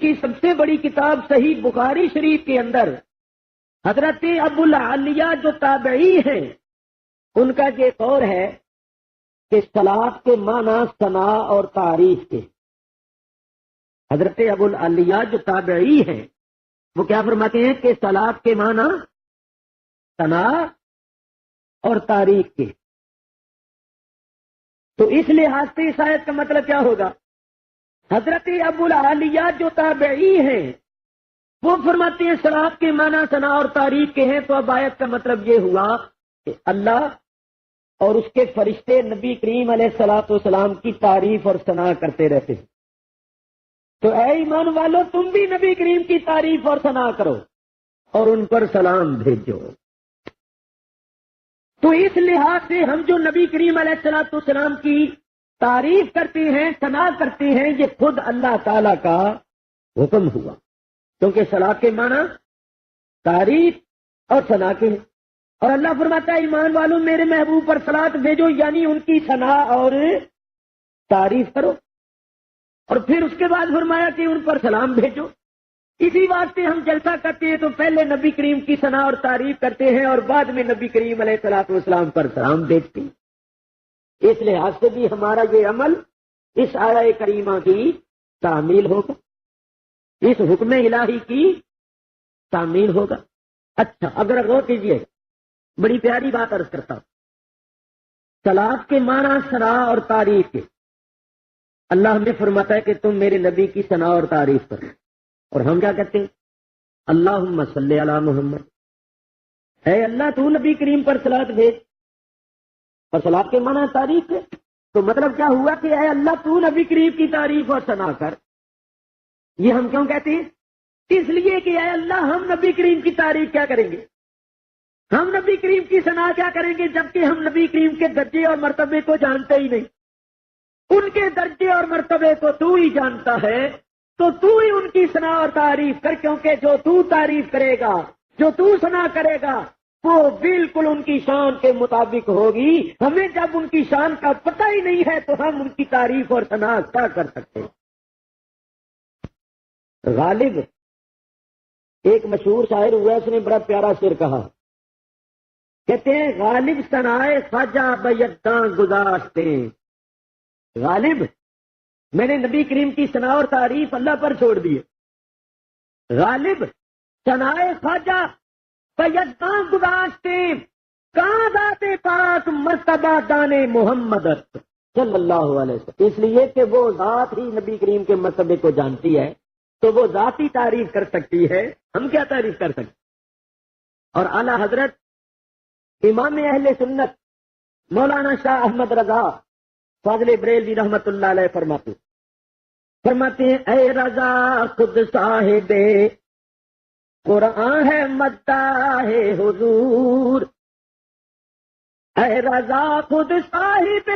کی سب سے بڑی کتاب صحیح بخاری شریف کے اندر حضرت ابو العالیہ جو تابعی ہیں ان کا یہ قول ہے کہ صلاۃ کے معنی ثنا اور تعریف کے. حضرت ابو العالیہ جو تابعی ہیں وہ کیا فرماتے ہیں کہ صلاۃ کے معنی ثنا اور تعریف کے. تو اس لحاظ سے اس آیت کا مطلب کیا ہوگا؟ حضرت ابو العالیہ جو تابعی ہیں وہ فرماتے ہیں صلاۃ کے معنی ثنا اور تعریف کے ہیں. تو اب آیت کا مطلب یہ ہوا کہ اللہ اور اس کے فرشتے نبی کریم علیہ الصلوۃ والسلام کی تعریف اور ثنا کرتے رہتے ہیں. تو اے ایمان والو تم بھی نبی کریم کی تعریف اور ثنا کرو اور ان پر سلام بھیجو. تو اس لحاظ سے ہم جو نبی کریم علیہ الصلوۃ والسلام کی تعریف کرتے ہیں ثنا کرتے ہیں یہ خود اللہ تعالی کا حکم ہوا، کیونکہ صلاۃ کے معنی تعریف اور ثنا کے ہیں. اور اللہ فرماتا ہے ایمان والو میرے محبوب پر صلاۃ بھیجو، یعنی ان کی ثنا اور تعریف کرو. اور پھر اس کے بعد فرمایا کہ ان پر سلام بھیجو. اسی واسطے ہم جلسہ کرتے ہیں تو پہلے نبی کریم کی ثنا اور تعریف کرتے ہیں اور بعد میں نبی کریم علیہ الصلوۃ والسلام پر سلام بھیجتے ہیں. اس لحاظ سے بھی ہمارا یہ عمل اس آیہ کریمہ کی تعمیل ہوگا، اس حکم الہی کی تعمیل ہوگا. اچھا اگر غور کیجیے بڑی پیاری بات عرض کرتا ہوں. صلاۃ کے معنی ثنا اور تعریف کے. اللہ ہمیں فرماتا ہے کہ تم میرے نبی کی ثنا اور تعریف کرو، اور ہم کیا کہتے ہیں؟ اللہم صلی علی محمد. اے اللہ تو نبی کریم پر صلاۃ بھیج. اور صلاۃ کے معنی تعریف ہے تو مطلب کیا ہوا کہ اے اللہ تو نبی کریم کی تعریف اور ثنا کر. یہ ہم کیوں کہتے ہیں؟ اس لیے کہ اے اللہ ہم نبی کریم کی تعریف کیا کریں گے، ہم نبی کریم کی ثنا کیا کریں گے جبکہ ہم نبی کریم کے درجے اور مرتبے کو جانتے ہی نہیں. ان کے درجے اور مرتبے کو تو ہی جانتا ہے تو تو ہی ان کی ثنا اور تعریف کر، کیونکہ جو تو تعریف کرے گا جو تو ثنا کرے گا وہ بالکل ان کی شان کے مطابق ہوگی. ہمیں جب ان کی شان کا پتہ ہی نہیں ہے تو ہم ان کی تعریف اور ثنا کیا کر سکتے ہیں؟ غالب ایک مشہور شاعر ہوا، اس نے بڑا پیارا شعر کہا. کہتے ہیں غالب ثنائے خواجہ بیداں گزاشتے. غالب میں نے نبی کریم کی ثنا اور تعریف اللہ پر چھوڑ دی. غالب ثنائے خواجہ بیداں گزاشتے، کہاں ذات پاک مرتبہ دانے محمد صلی اللہ علیہ وسلم. اس لیے کہ وہ ذات ہی نبی کریم کے مرتبے کو جانتی ہے تو وہ ذاتی تعریف کر سکتی ہے، ہم کیا تعریف کر سکتے. اور اعلی حضرت امام اہل سنت مولانا شاہ احمد رضا فاضل بریلوی رحمت اللہ علیہ فرماتے ہیں اے رضا خود صاحب قرآن ہے مداح حضور. اے رضا خود صاحب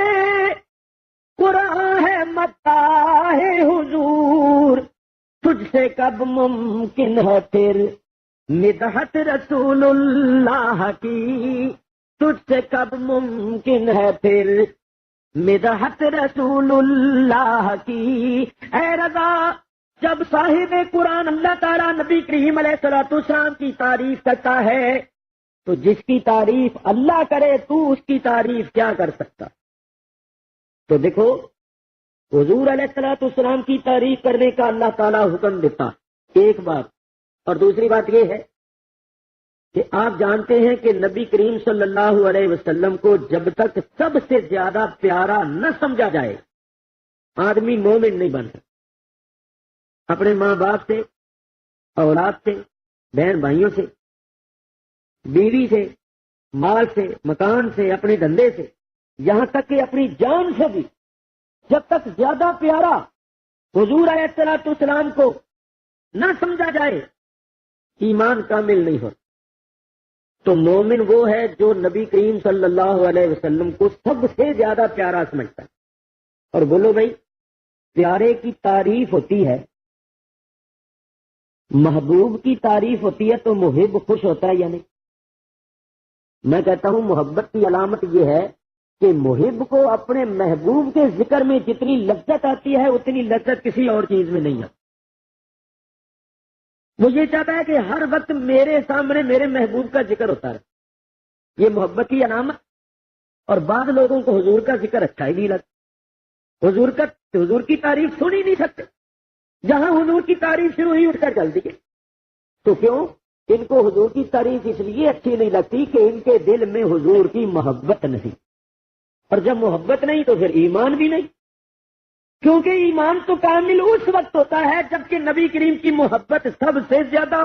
قرآن ہے مداح حضور. تجھ سے کب ممکن ہے پھر مدحت رسول اللہ کی. تجھ سے کب ممکن ہے پھر مدحت رسول اللہ کی. اے رضا جب صاحب قرآن اللہ تعالیٰ نبی کریم علیہ الصلوۃ والسلام کی تعریف کرتا ہے تو جس کی تعریف اللہ کرے تو اس کی تعریف کیا کر سکتا. تو دیکھو حضور علیہ الصلوۃ والسلام کی تعریف کرنے کا اللہ تعالیٰ حکم دیتا ایک بات. اور دوسری بات یہ ہے کہ آپ جانتے ہیں کہ نبی کریم صلی اللہ علیہ وسلم کو جب تک سب سے زیادہ پیارا نہ سمجھا جائے آدمی مومن نہیں بن سکتا. اپنے ماں باپ سے، اولاد سے، بہن بھائیوں سے، بیوی سے، مال سے، مکان سے، اپنے دھندے سے، یہاں تک کہ اپنی جان سے بھی جب تک زیادہ پیارا حضور علیہ الصلوۃ والسلام کو نہ سمجھا جائے ایمان کامل نہیں ہوتا. تو مومن وہ ہے جو نبی کریم صلی اللہ علیہ وسلم کو سب سے زیادہ پیارا سمجھتا ہے. اور بولو بھائی پیارے کی تعریف ہوتی ہے، محبوب کی تعریف ہوتی ہے تو محب خوش ہوتا ہے یا نہیں؟ میں کہتا ہوں محبت کی علامت یہ ہے کہ محب کو اپنے محبوب کے ذکر میں جتنی لذت آتی ہے اتنی لذت کسی اور چیز میں نہیں آتی. وہ یہ چاہتا ہے کہ ہر وقت میرے سامنے میرے محبوب کا ذکر ہوتا رہے. یہ محبت کی علامت. اور بعض لوگوں کو حضور کا ذکر اچھا ہی نہیں لگتا. حضور کی تعریف سن ہی نہیں سکتے. جہاں حضور کی تعریف شروع ہوئی اٹھ کر چل دیے. تو کیوں؟ ان کو حضور کی تعریف اس لیے اچھی نہیں لگتی کہ ان کے دل میں حضور کی محبت نہیں. اور جب محبت نہیں تو پھر ایمان بھی نہیں. کیونکہ ایمان تو کامل اس وقت ہوتا ہے جبکہ نبی کریم کی محبت سب سے زیادہ.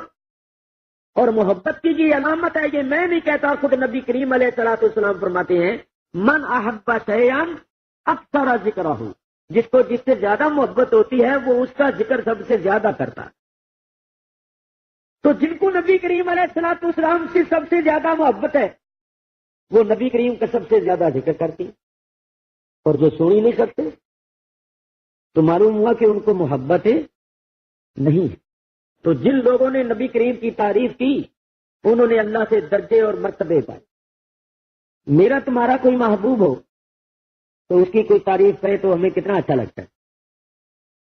اور محبت کی یہ علامت ہے، یہ میں نہیں کہتا، خود نبی کریم علیہ الصلوۃ والسلام فرماتے ہیں من احب شیئا اکثر ذکرہ، جس کو جس سے زیادہ محبت ہوتی ہے وہ اس کا ذکر سب سے زیادہ کرتا ہے. تو جن کو نبی کریم علیہ الصلوۃ والسلام سے سب سے زیادہ محبت ہے وہ نبی کریم کا سب سے زیادہ ذکر کرتی ہیں. اور جو سن ہی نہیں سکتے تو معلوم ہوا کہ ان کو محبت نہیں ہے. تو جن لوگوں نے نبی کریم کی تعریف کی انہوں نے اللہ سے درجے اور مرتبے پائے. میرا تمہارا کوئی محبوب ہو تو اس کی کوئی تعریف کرے تو ہمیں کتنا اچھا لگتا ہے.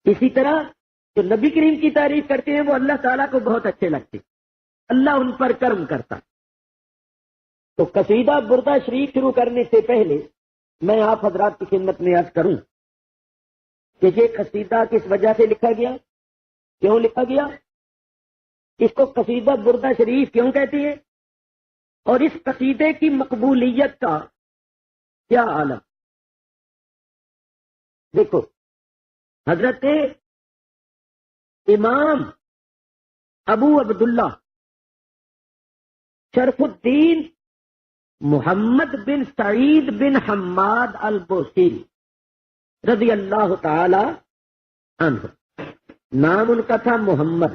اسی طرح جو نبی کریم کی تعریف کرتے ہیں وہ اللہ تعالیٰ کو بہت اچھے لگتے ہیں. اللہ ان پر کرم کرتا. تو قصیدہ بردہ شریف شروع کرنے سے پہلے میں آپ حضرات کی خدمت میں عرض کروں کہ یہ قصیدہ کس وجہ سے لکھا گیا، کیوں لکھا گیا، اس کو قصیدہ بردہ شریف کیوں کہتی ہے، اور اس قصیدے کی مقبولیت کا کیا عالم. دیکھو، حضرت امام ابو عبداللہ شرف الدین محمد بن سعید بن حماد البوصیری رضی اللہ تعالی عنہ، نام ان کا تھا محمد،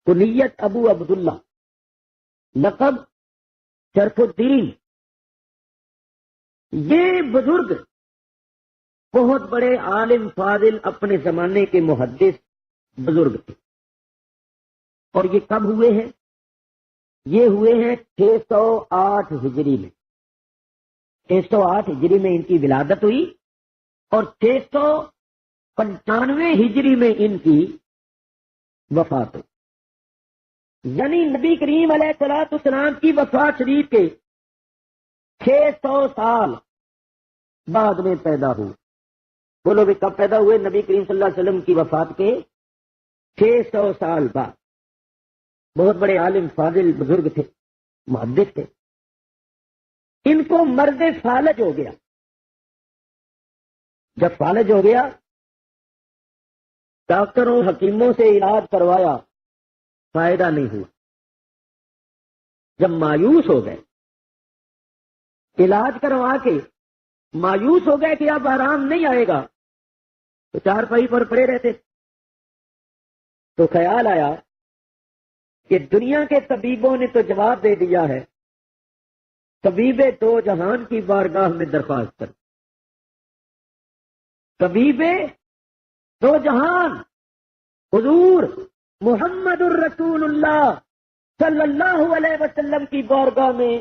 کنیت ابو عبداللہ، لقب شرف الدین. یہ بزرگ بہت بڑے عالم فاضل اپنے زمانے کے محدث بزرگ تھے. اور یہ کب ہوئے ہیں؟ یہ ہوئے ہیں 608 ہجری میں. 608 ہجری میں ان کی ولادت ہوئی اور 695 ہجری میں ان کی وفات ہوئی. یعنی نبی کریم علیہ الصلوۃ والسلام کی وفات شریف کے 600 سال بعد میں پیدا ہوئے. بولو بھی کب پیدا ہوئے؟ نبی کریم صلی اللہ علیہ وسلم کی وفات کے 600 سال بعد. بہت بڑے عالم فاضل بزرگ تھے، محدث تھے. ان کو مرض فالج ہو گیا. جب فالج ہو گیا ڈاکٹروں حکیموں سے علاج کروایا، فائدہ نہیں ہوا. جب مایوس ہو گئے، علاج کروا کے مایوس ہو گئے کہ اب آرام نہیں آئے گا، تو چارپائی پر پڑے رہتے. تو خیال آیا کہ دنیا کے طبیبوں نے تو جواب دے دیا ہے، طبیب دو جہان کی بارگاہ میں درخواست کر. طبیب دو جہان حضور محمد الرسول اللہ صلی اللہ علیہ وسلم کی بارگاہ میں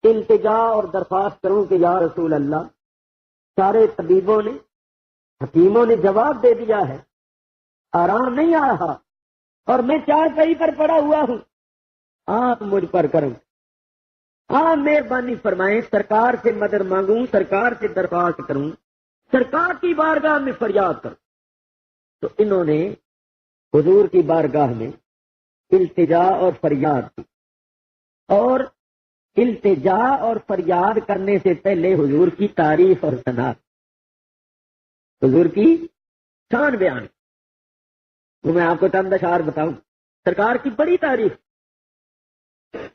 التجا اور درخواست کروں کہ یا رسول اللہ. سارے طبیبوں نے حکیموں نے جواب دے دیا ہے، آرام نہیں آ رہا اور میں چارپائی پر پڑا ہوا ہوں، آپ مجھ پر کرم، آپ مہربانی فرمائیں، سرکار سے مدد مانگوں، سرکار سے درخواست کروں، سرکار کی بارگاہ میں فریاد کروں. تو انہوں نے حضور کی بارگاہ میں التجا اور فریاد کی. اور التجا اور فریاد کرنے سے پہلے حضور کی تعریف اور ثنا، حضور کی شان بیان. تو میں آپ کو چند اشعار بتاؤں. سرکار کی بڑی تعریف،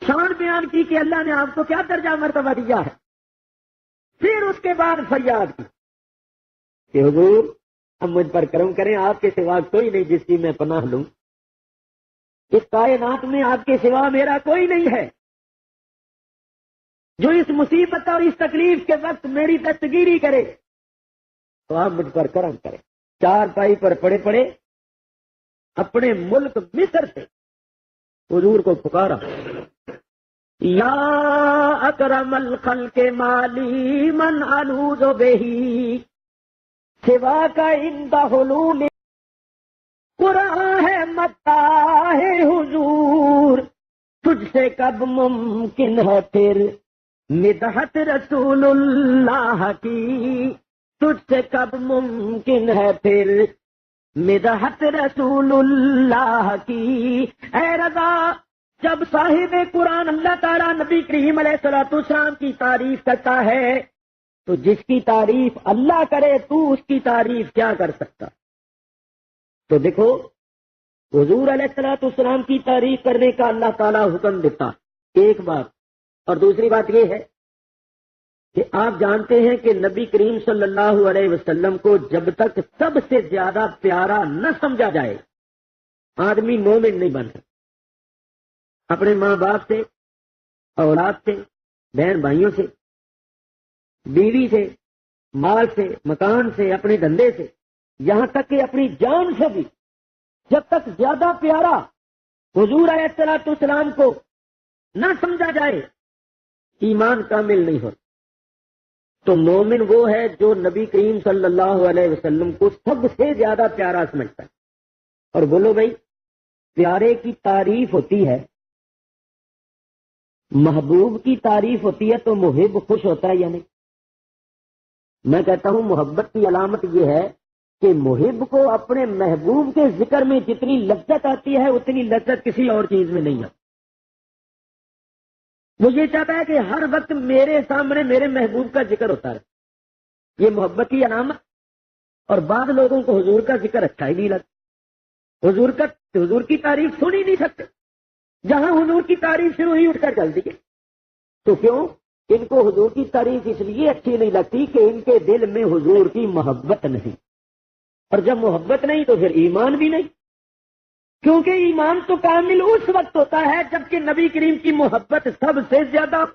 شان بیان کی کہ اللہ نے آپ کو کیا درجہ مرتبہ دیا ہے. پھر اس کے بعد فریاد کی کہ حضور اب مجھ پر کرم کریں، آپ کے سوا کوئی نہیں جس کی میں پناہ لوں. اس کائنات میں آپ کے سوا میرا کوئی نہیں ہے جو اس مصیبت اور اس تکلیف کے وقت میری دستگیری کرے، تو آپ مجھ پر کرم کریں. چارپائی پر پڑے پڑے اپنے ملک مصر سے حضور کو پکارا، یا اکرم الخلق مالی من الوذ بہی سوا کا اندہ حلول قرآن ہے متا تجھ سے کب ممکن ہے پھر مدحت رسول اللہ کی، تجھ سے کب ممکن ہے پھر مدحت رسول اللہ کی۔ اے رضا، جب صاحب قرآن اللہ تعالیٰ نبی کریم علیہ الصلوۃ والسلام کی تعریف کرتا ہے تو جس کی تعریف اللہ کرے تو اس کی تعریف کیا کر سکتا؟ تو دیکھو، حضور علیہ الصلوۃ والسلام کی تعریف کرنے کا اللہ تعالیٰ حکم دیتا، ایک بات۔ اور دوسری بات یہ ہے کہ آپ جانتے ہیں کہ نبی کریم صلی اللہ علیہ وسلم کو جب تک سب سے زیادہ پیارا نہ سمجھا جائے آدمی مومن نہیں بن سکتا۔ اپنے ماں باپ سے، اولاد سے، بہن بھائیوں سے، بیوی سے، مال سے، مکان سے، اپنے دھندے سے، یہاں تک کہ اپنی جان سے بھی جب تک زیادہ پیارا حضور علیہ الصلوۃ والسلام کو نہ سمجھا جائے ایمان کامل نہیں ہوتا۔ تو مومن وہ ہے جو نبی کریم صلی اللہ علیہ وسلم کو سب سے زیادہ پیارا سمجھتا ہے۔ اور بولو بھائی، پیارے کی تعریف ہوتی ہے، محبوب کی تعریف ہوتی ہے تو محب خوش ہوتا ہے یا نہیں؟ میں کہتا ہوں محبت کی علامت یہ ہے کہ محب کو اپنے محبوب کے ذکر میں جتنی لذت آتی ہے اتنی لذت کسی اور چیز میں نہیں آتی۔ وہ یہ چاہتا ہے کہ ہر وقت میرے سامنے میرے محبوب کا ذکر ہوتا ہے، یہ محبت کی علامت۔ اور بعض لوگوں کو حضور کا ذکر اچھا ہی نہیں لگتا، حضور کی تعریف سن ہی نہیں سکتے، جہاں حضور کی تعریف شروع ہی اٹھ کر چل دیے۔ تو کیوں؟ ان کو حضور کی تعریف اس لیے اچھی نہیں لگتی کہ ان کے دل میں حضور کی محبت نہیں، اور جب محبت نہیں تو پھر ایمان بھی نہیں، کیونکہ ایمان تو کامل اس وقت ہوتا ہے جبکہ نبی کریم کی محبت سب سے زیادہ۔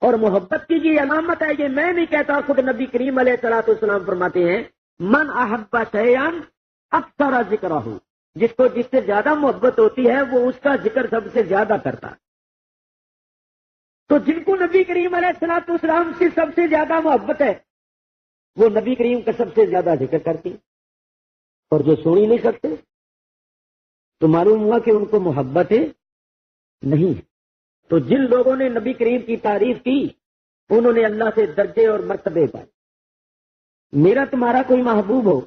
اور محبت کی یہ علامت ہے، یہ میں نہیں کہتا، خود نبی کریم علیہ الصلوۃ والسلام فرماتے ہیں من احب شیئا اکثر ذکرہ، جس کو جس سے زیادہ محبت ہوتی ہے وہ اس کا ذکر سب سے زیادہ کرتا ہے۔ تو جن کو نبی کریم علیہ الصلوۃ والسلام سے سب سے زیادہ محبت ہے وہ نبی کریم کا سب سے زیادہ ذکر کرتی ہیں، اور جو سن ہی نہیں سکتے تو معلوم ہوا کہ ان کو محبت نہیں ہے۔ تو جن لوگوں نے نبی کریم کی تعریف کی انہوں نے اللہ سے درجے اور مرتبے پائے۔ میرا تمہارا کوئی محبوب ہو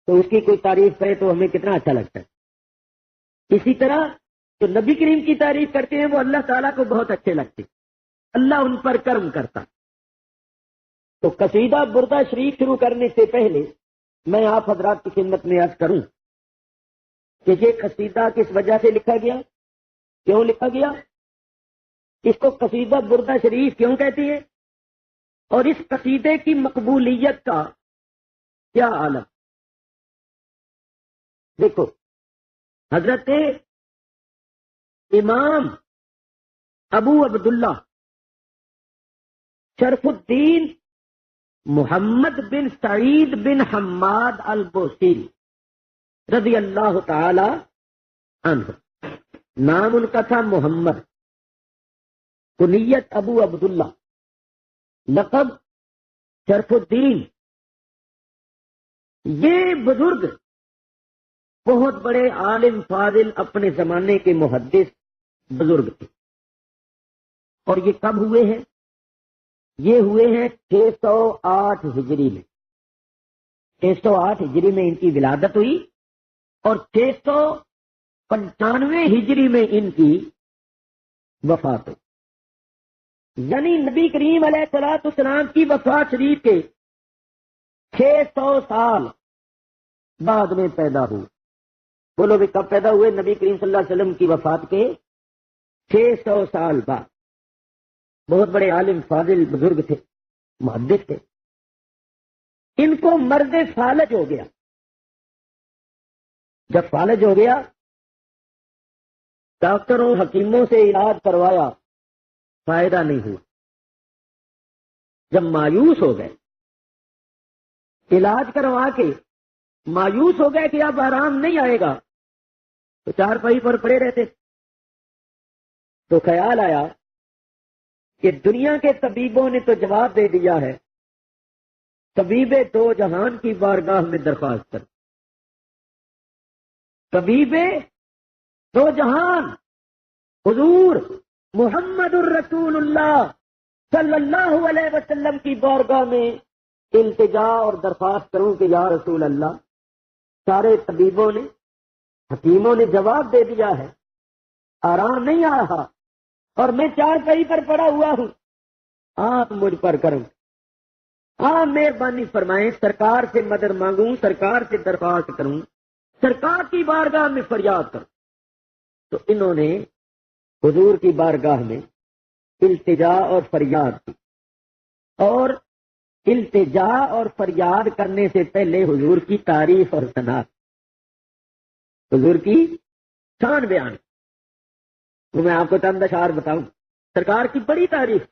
تو اس کی کوئی تعریف کرے تو ہمیں کتنا اچھا لگتا ہے۔ اسی طرح جو نبی کریم کی تعریف کرتے ہیں وہ اللہ تعالیٰ کو بہت اچھے لگتے، اللہ ان پر کرم کرتا۔ تو قصیدہ بردہ شریف شروع کرنے سے پہلے میں آپ حضرات کی خدمت میں عرض کروں کہ یہ قصیدہ کس وجہ سے لکھا گیا، کیوں لکھا گیا، اس کو قصیدہ بردہ شریف کیوں کہتی ہے، اور اس قصیدے کی مقبولیت کا کیا عالم۔ دیکھو، حضرت امام ابو عبداللہ شرف الدین محمد بن سعید بن حماد البوصیری رضی اللہ تعالی عنہ، نام ان کا تھا محمد، کنیت ابو عبداللہ، لقب شرف الدین۔ یہ بزرگ بہت بڑے عالم فاضل اپنے زمانے کے محدث بزرگ تھے، اور یہ کب ہوئے ہیں؟ یہ ہوئے ہیں 608 ہجری میں، 608 ہجری میں ان کی ولادت ہوئی، اور 695 ہجری میں ان کی وفات ہوئی۔ یعنی نبی کریم علیہ الصلوۃ والسلام کی وفات شریف کے 600 سال بعد میں پیدا ہوئے۔ بولو بھی کب پیدا ہوئے؟ نبی کریم صلی اللہ علیہ وسلم کی وفات کے 600 سال بعد۔ بہت بڑے عالم فاضل بزرگ تھے، محدث تھے۔ ان کو مرض فالج ہو گیا۔ جب فالج ہو گیا، ڈاکٹروں حکیموں سے علاج کروایا، فائدہ نہیں ہوا۔ جب مایوس ہو گئے، علاج کروا کے مایوس ہو گئے کہ اب آرام نہیں آئے گا، تو چارپائی پر پڑے رہتے۔ تو خیال آیا کہ دنیا کے طبیبوں نے تو جواب دے دیا ہے، طبیب دو جہان کی بارگاہ میں درخواست کر۔ طبیب دو جہان حضور محمد الرسول اللہ صلی اللہ علیہ وسلم کی بارگاہ میں التجا اور درخواست کروں کہ یا رسول اللہ، سارے طبیبوں نے، حکیموں نے جواب دے دیا ہے، آرام نہیں آ رہا اور میں چارپائی پر پڑا ہوا ہوں، آپ مجھ پر کرم، آپ مہربانی فرمائیں، سرکار سے مدد مانگوں، سرکار سے درخواست کروں، سرکار کی بارگاہ میں فریاد کروں۔ تو انہوں نے حضور کی بارگاہ میں التجا اور فریاد کی، اور التجا اور فریاد کرنے سے پہلے حضور کی تعریف اور ثنا، حضور کی شان بیان۔ تو میں آپ کو چند اشعار بتاؤں، سرکار کی بڑی تعریف،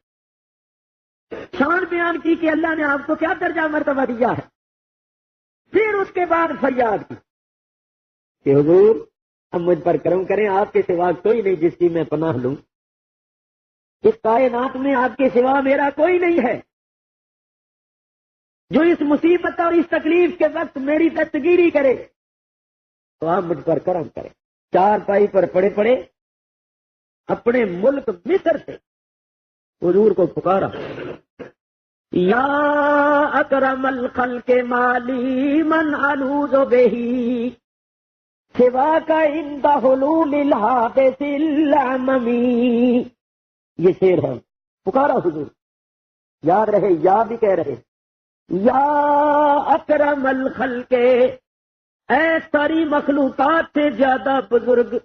شان بیان کی کہ اللہ نے آپ کو کیا درجہ مرتبہ دیا ہے، پھر اس کے بعد فریاد کی کہ حضور اب مجھ پر کرم کریں، آپ کے سوا کوئی نہیں جس کی میں پناہ لوں، اس کائنات میں آپ کے سوا میرا کوئی نہیں ہے جو اس مصیبت اور اس تکلیف کے وقت میری دستگیری کرے، تو آپ مجھ پر کرم کریں۔ چارپائی پر پڑے پڑے اپنے ملک مصر سے حضور کو پکارا، یا اکرم الخلق مالی من الوذ بہی سوا کا عند حلول الحادث العممی۔ یہ شعر ہے، پکارا حضور، یاد رہے، یا بھی کہہ رہے، یا اکرم الخلق، اے ساری مخلوقات سے زیادہ بزرگ،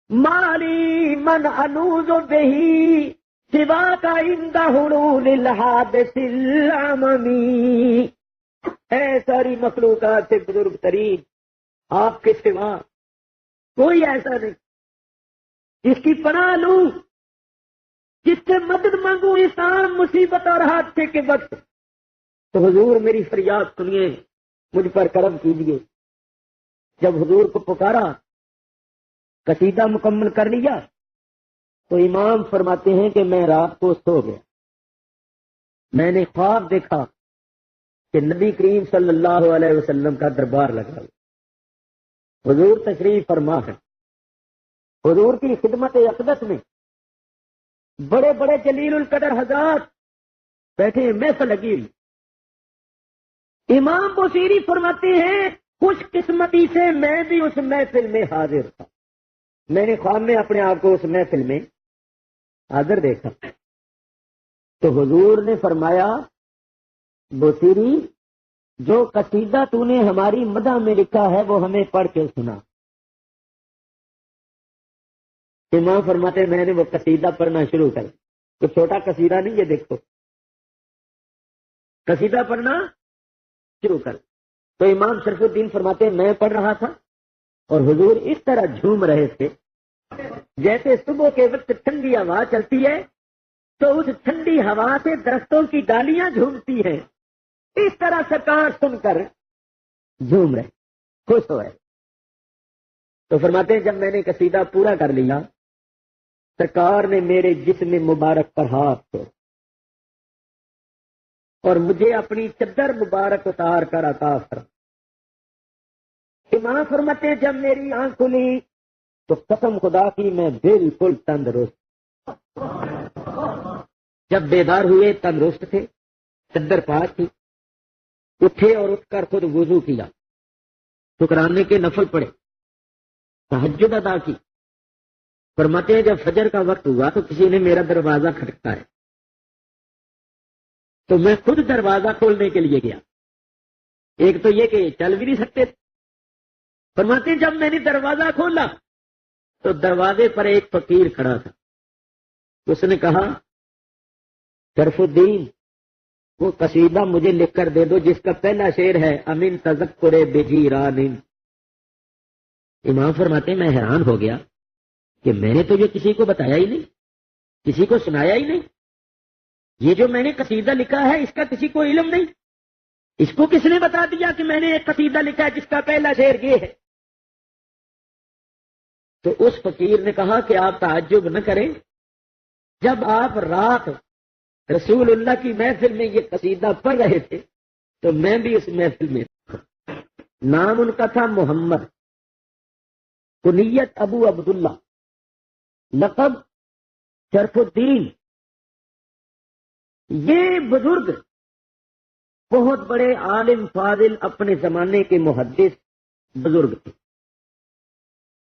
مالی من الوذ بہی سوا کا عند حلول الحادث العممی، اے ساری مخلوقات سے بزرگ ترین، آپ کے سوا کوئی ایسا نہیں جس کی پناہ لوں، جس سے مدد مانگوں اس عام مصیبت اور حادثے کے وقت۔ تو حضور میری فریاد سنیے، مجھ پر کرم کیجیے۔ جب حضور کو پکارا، قصیدہ مکمل کر لیا، تو امام فرماتے ہیں کہ میں رات کو سو گیا، میں نے خواب دیکھا کہ نبی کریم صلی اللہ علیہ وسلم کا دربار لگا ہوا، حضور تشریف فرما ہے، حضور کی خدمت اقدس میں بڑے بڑے جلیل القدر حضرات بیٹھے ہیں، محفل لگی ہوئی۔ امام بصیری فرماتے ہیں خوش قسمتی سے میں بھی اس محفل میں حاضر تھا، میں نے خواب میں اپنے آپ کو اس محفل میں حاضر دیکھا۔ تو حضور نے فرمایا، بصیری جو قصیدہ تو نے ہماری مدح میں لکھا ہے وہ ہمیں پڑھ کے سنا۔ امام فرماتے میں نے وہ قصیدہ پڑھنا شروع کر، تو چھوٹا قصیدہ نہیں، یہ دیکھو قصیدہ پڑھنا شروع کر۔ تو امام شرف الدین فرماتے میں پڑھ رہا تھا اور حضور اس طرح جھوم رہے تھے جیسے صبح کے وقت ٹھنڈی ہوا چلتی ہے تو اس ٹھنڈی ہوا سے درختوں کی ڈالیاں جھومتی ہیں، اس طرح سرکار سن کر جھوم رہے، خوش ہو رہے۔ تو فرماتے ہیں جب میں نے قصیدہ پورا کر لیا، سرکار نے میرے جسم مبارک پر ہاتھ چھوڑا اور مجھے اپنی چادر مبارک اتار کر عطا فرمایا۔ امام فرماتے ہیں جب میری آنکھ کھلی تو قسم خدا کی میں بالکل تندرست، جب بیدار ہوئے تندرست تھے، چادر پاک تھی، اٹھے اور اٹھ کر خود وضو کیا، شکرانے کے نفل پڑے، تہجد ادا کی۔ فرماتے ہیں جب فجر کا وقت ہوا تو کسی نے میرا دروازہ کھٹکا ہے، تو میں خود دروازہ کھولنے کے لیے گیا، ایک تو یہ کہ چل بھی نہیں سکتے۔ فرماتے ہیں جب میں نے دروازہ کھولا تو دروازے پر ایک فقیر کھڑا تھا، اس نے کہا شرف الدین وہ قصیدہ مجھے لکھ کر دے دو جس کا پہلا شعر ہے امین تذکر بجیران۔ امام فرماتے ہیں میں حیران ہو گیا کہ میں نے تو یہ کسی کو بتایا ہی نہیں، کسی کو سنایا ہی نہیں، یہ جو میں نے قصیدہ لکھا ہے اس کا کسی کو علم نہیں، اس کو کس نے بتا دیا کہ میں نے ایک قصیدہ لکھا ہے جس کا پہلا شعر یہ ہے؟ تو اس فقیر نے کہا کہ آپ تعجب نہ کریں، جب آپ رات رسول اللہ کی محفل میں یہ قصیدہ پڑھ رہے تھے تو میں بھی اس محفل میں تھا۔ نام ان کا تھا محمد، کنیت ابو عبداللہ، لقب شرف الدین، یہ بزرگ بہت بڑے عالم فاضل اپنے زمانے کے محدث بزرگ تھے،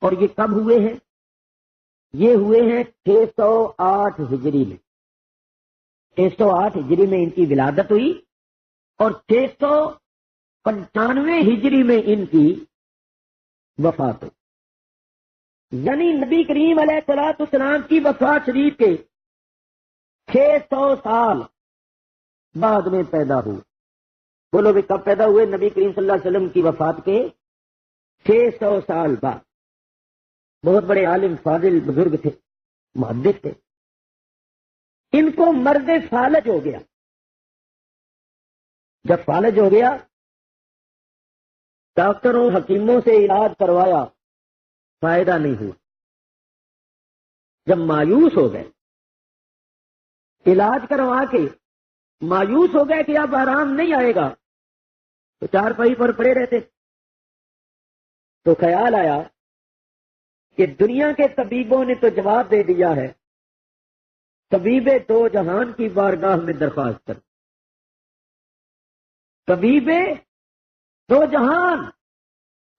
اور یہ کب ہوئے ہیں؟ یہ ہوئے ہیں 608 ہجری میں، 608 ہجری میں ان کی ولادت ہوئی اور 695 ہجری میں ان کی وفات ہوئی، یعنی نبی کریم علیہ الصلوۃ والسلام کی وفات شریف کے 600 سال بعد میں پیدا ہوئے۔ بولو بھی کب پیدا ہوئے؟ نبی کریم صلی اللہ علیہ وسلم کی وفات کے 600 سال بعد۔ بہت بڑے عالم فاضل بزرگ تھے، محدث تھے۔ ان کو مرض فالج ہو گیا۔ جب فالج ہو گیا، ڈاکٹروں حکیموں سے علاج کروایا، فائدہ نہیں ہوا۔ جب مایوس ہو گئے، علاج کروا کے مایوس ہو گئے کہ اب آرام نہیں آئے گا، تو چارپائی پر پڑے رہتے۔ تو خیال آیا کہ دنیا کے طبیبوں نے تو جواب دے دیا ہے، طبیب دو جہان کی بارگاہ میں درخواست کر۔ طبیب دو جہان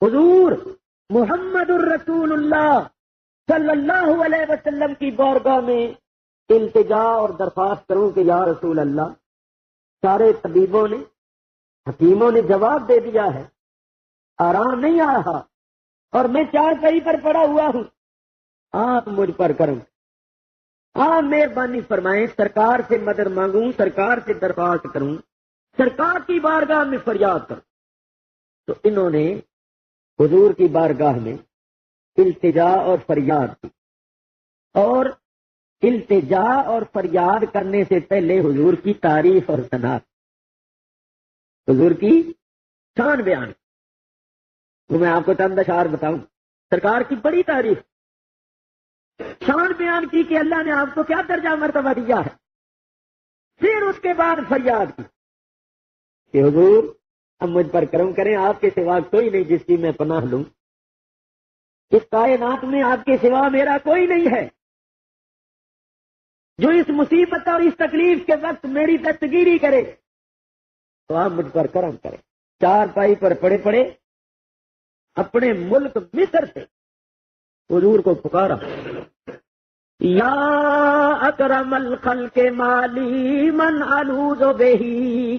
حضور محمد الرسول اللہ صلی اللہ علیہ وسلم کی بارگاہ میں التجا اور درخواست کروں کہ یا رسول اللہ، سارے طبیبوں نے حکیموں نے جواب دے دیا ہے، آرام نہیں آ رہا اور میں چارپائی پر پڑا ہوا ہوں، آپ مجھ پر کرم، آپ مہربانی فرمائیں، سرکار سے مدد مانگوں، سرکار سے درخواست کروں، سرکار کی بارگاہ میں فریاد کروں۔ تو انہوں نے حضور کی بارگاہ میں التجا اور فریاد کی، اور التجا اور فریاد کرنے سے پہلے حضور کی تعریف اور ثنا، حضور کی شان بیان۔ تو میں آپ کو چند اشعار بتاؤں، سرکار کی بڑی تعریف، شان بیان کی کہ اللہ نے آپ کو کیا درجہ مرتبہ دیا ہے، پھر اس کے بعد فریاد کی کہ حضور اب مجھ پر کرم کریں، آپ کے سوا کوئی نہیں جس کی میں پناہ لوں، اس کائنات میں آپ کے سوا میرا کوئی نہیں ہے جو اس مصیبت اور اس تکلیف کے وقت میری دستگیری کرے، تو آپ مجھ پر کرم کریں۔ چارپائی پر پڑے پڑے اپنے ملک مصر سے حضور کو پکارا، یا اکرم الخلق مالی من الوذ بہی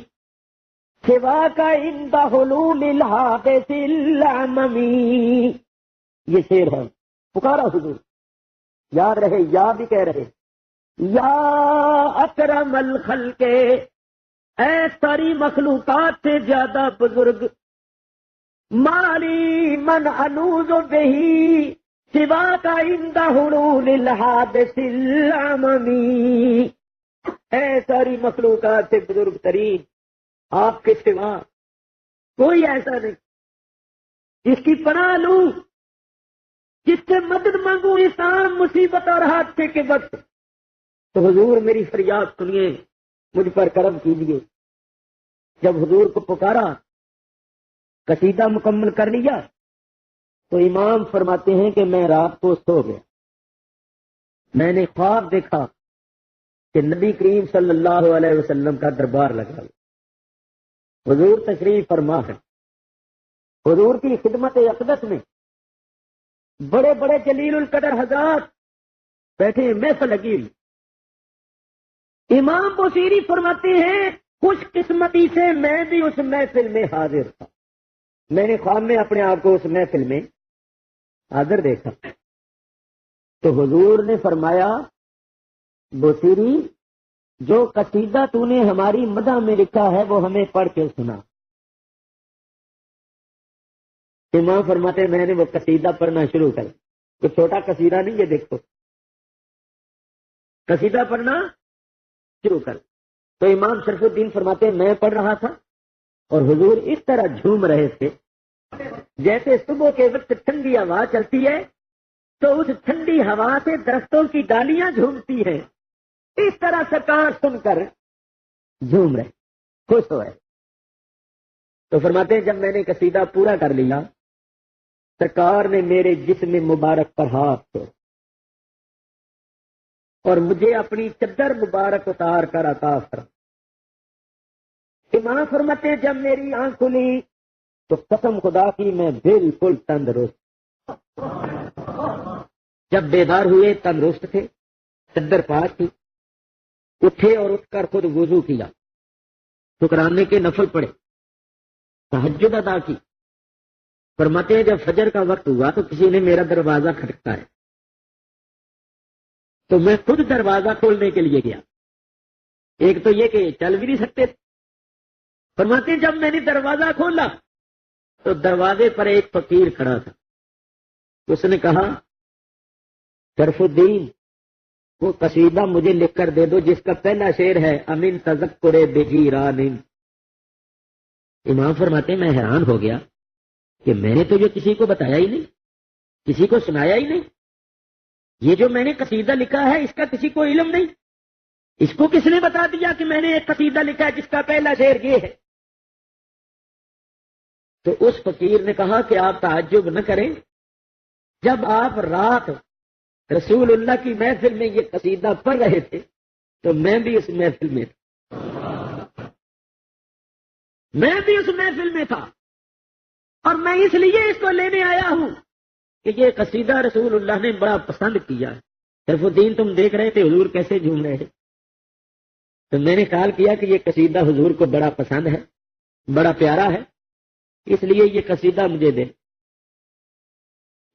سوا کا عند حلول الحادث العممی۔ یہ شعر ہے، پکارا حضور، یاد رہے، یا بھی کہہ رہے، یا اکرم الخلق، اے ساری مخلوقات سے زیادہ بزرگ، مالی من انوذ بہی سوا کا عند حلول الحادث العممی، اے ساری مخلوقات سے بزرگ ترین، آپ کے سوا کوئی ایسا نہیں جس کی پناہ لوں، جس سے مدد مانگوں اس عام مصیبت اور حادثے کے وقت۔ تو حضور میری فریاد سنیے، مجھ پر کرم کیجیے۔ جب حضور کو پکارا، قصیدہ مکمل کر لیا، تو امام فرماتے ہیں کہ میں رات کو سو گیا، میں نے خواب دیکھا کہ نبی کریم صلی اللہ علیہ وسلم کا دربار لگا، حضور تشریف فرما ہے، حضور کی خدمت اقدس میں بڑے بڑے جلیل القدر حضرات بیٹھے، محفل لگی ہوئی۔ امام بصیری فرماتے ہیں خوش قسمتی سے میں بھی اس محفل میں حاضر تھا، میں نے خواب میں اپنے آپ کو اس محفل میں حاضر دیکھا۔ تو حضور نے فرمایا، بصیری جو قصیدہ تو نے ہماری مدح میں لکھا ہے وہ ہمیں پڑھ کے سنا۔ امام فرماتے میں نے وہ قصیدہ پڑھنا شروع کر، تو چھوٹا قصیدہ نہیں، یہ دیکھو قصیدہ پڑھنا شروع کر۔ تو امام شرف الدین فرماتے میں پڑھ رہا تھا اور حضور اس طرح جھوم رہے تھے جیسے صبح کے وقت ٹھنڈی ہوا چلتی ہے تو اس ٹھنڈی ہوا سے درختوں کی ڈالیاں جھومتی ہیں، اس طرح سرکار سن کر جھوم رہے، خوش ہو رہے۔ تو فرماتے ہیں جب میں نے قصیدہ پورا کر لیا، سرکار نے میرے جسم مبارک پر ہاتھ چھوڑا، اور مجھے اپنی چادر مبارک اتار کر عطا فرما۔ امام فرماتے ہیں جب میری آنکھ کھلی تو قسم خدا کی میں بالکل تندرست، جب بیدار ہوئے تندرست تھے، چادر پاک تھی، اٹھے اور اٹھ کر خود وضو کیا، شکرانے کے نفل پڑے، تہجد ادا کی۔ فرماتے ہیں جب فجر کا وقت ہوا تو کسی نے میرا دروازہ کھٹکا ہے، تو میں خود دروازہ کھولنے کے لیے گیا۔ ایک تو یہ کہ چل بھی نہیں سکتے تھے۔ فرماتے ہیں جب میں نے دروازہ کھولا تو دروازے پر ایک فقیر کھڑا تھا، اس نے کہا شرف الدین وہ قصیدہ مجھے لکھ کر دے دو جس کا پہلا شعر ہے امین تذکر بجیران۔ امام فرماتے ہیں میں حیران ہو گیا کہ میں نے تو یہ کسی کو بتایا ہی نہیں، کسی کو سنایا ہی نہیں، یہ جو میں نے قصیدہ لکھا ہے اس کا کسی کو علم نہیں، اس کو کس نے بتا دیا کہ میں نے ایک قصیدہ لکھا ہے جس کا پہلا شعر یہ ہے؟ تو اس فقیر نے کہا کہ آپ تعجب نہ کریں، جب آپ رات رسول اللہ کی محفل میں یہ قصیدہ پڑھ رہے تھے تو میں بھی اس محفل میں تھا، میں بھی اس محفل میں تھا، اور میں اس لیے اس کو لینے آیا ہوں کہ یہ قصیدہ رسول اللہ نے بڑا پسند کیا ہے۔ شرف الدین تم دیکھ رہے تھے حضور کیسے جھوم رہے ہیں، تو میں نے خیال کیا کہ یہ قصیدہ حضور کو بڑا پسند ہے، بڑا پیارا ہے، اس لیے یہ قصیدہ مجھے دے۔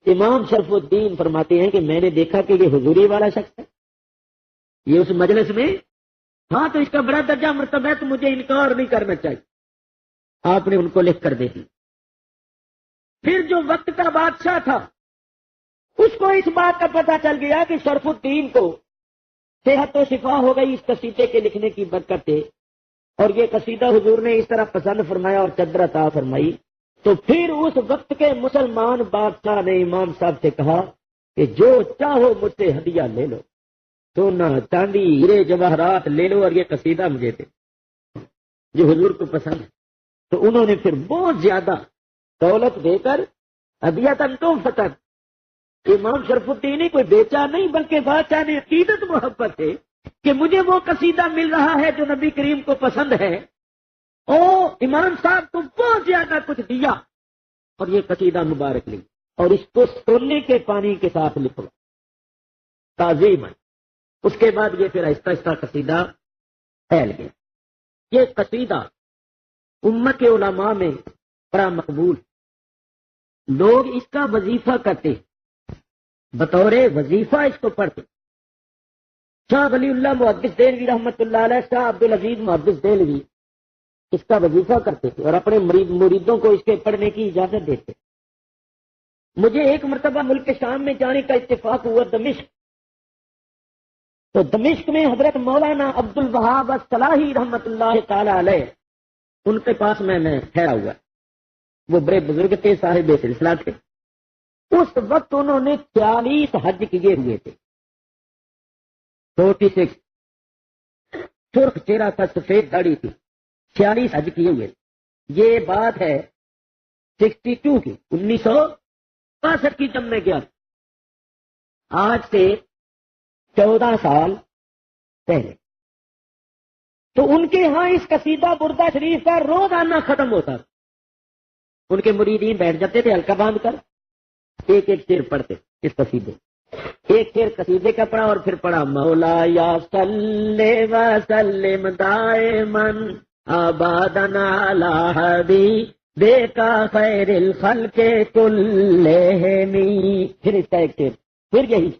امام شرف الدین فرماتے ہیں کہ میں نے دیکھا کہ یہ حضوری والا شخص ہے، یہ اس مجلس میں ہاں تو اس کا بڑا درجہ مرتبہ ہے تو مجھے انکار نہیں کرنا چاہیے، آپ نے ان کو لکھ کر دے دی۔ پھر جو وقت کا بادشاہ تھا اس کو اس بات کا پتہ چل گیا کہ شرف الدین کو صحت و شفا ہو گئی اس قصیدے کے لکھنے کی برکت سے، اور یہ قصیدہ حضور نے اس طرح پسند فرمایا اور چادر عطا فرمائی۔ تو پھر اس وقت کے مسلمان بادشاہ نے امام صاحب سے کہا کہ جو چاہو مجھ سے ہدیہ لے لو، سونا چاندی ہیرے جواہرات لے لو اور یہ قصیدہ مجھے دے جو حضور کو پسند ہے۔ تو انہوں نے پھر بہت زیادہ دولت دے کر ہدیہ تو فتح امام شرف الدین نے کوئی بیچا نہیں، بلکہ بادشاہ نے عقیدت محبت ہے کہ مجھے وہ قصیدہ مل رہا ہے جو نبی کریم کو پسند ہے، او امام صاحب کو بہت زیادہ کچھ دیا اور یہ قصیدہ مبارک لی اور اس کو سونے کے پانی کے ساتھ لکھو تعظیم ہے۔ اس کے بعد یہ پھر آہستہ آہستہ قصیدہ پھیل گیا۔ یہ قصیدہ امت کے علماء میں بڑا مقبول، لوگ اس کا وظیفہ کرتے، بطور وظیفہ اس کو پڑھتے۔ شاہ ولی اللہ محدث دہلوی رحمۃ اللہ علیہ، شاہ عبدالعزیز محدث دہلوی اس کا وظیفہ کرتے تھے اور اپنے مریدوں کو اس کے پڑھنے کی اجازت دیتے۔ مجھے ایک مرتبہ ملک شام میں جانے کا اتفاق ہوا دمشق، تو دمشق میں حضرت مولانا عبد الوہاب الصلاحی رحمۃ اللہ تعالی علیہ ان کے پاس میں ٹھہرا ہوا، وہ بڑے بزرگ تھے، صاحب سلسلہ تھے۔ اس وقت انہوں نے 40 حج کیے ہوئے تھے، 46 سرخ چہرہ تھا، سفید داڑھی تھی، 46 حج کیے ہوئے تھے۔ یہ بات ہے 62 کی، 1962 کی جب میں گیا، آج سے 14 سال پہلے۔ تو ان کے ہاں اس قصیدہ بردہ شریف کا روزانہ ختم ہوتا تھا، ان کے مریدین بیٹھ جاتے تھے حلقہ باندھ کر، ایک ایک شعر پڑھتے اس قصیدے، ایک شعر قصیدے کا پڑھا اور پھر پڑھا مولا یا صلی وسلم دائما ابدا علی حبیبک خیر الخلق کلہم۔ پھر اس کا ایک شعر، پھر یہی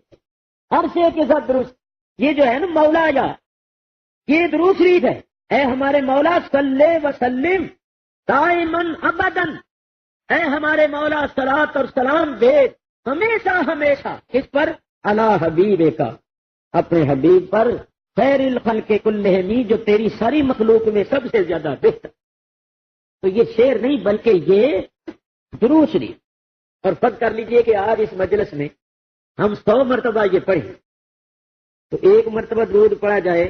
ہر شعر کے ساتھ درست۔ یہ جو ہے نا مولا یا، یہ درود شریف ہے، اے ہمارے مولا صلی وسلم دائماً ابداً، اے ہمارے مولا صلاۃ اور سلام دے ہمیشہ ہمیشہ اس پر علی حبیب کا، اپنے حبیب پر، خیر الخلق کلہم، جو تیری ساری مخلوق میں سب سے زیادہ بہتر۔ تو یہ شعر نہیں بلکہ یہ درود شریف۔ اور فرض کر لیجئے کہ آج اس مجلس میں ہم 100 مرتبہ یہ پڑھیں تو ایک مرتبہ درود پڑھا جائے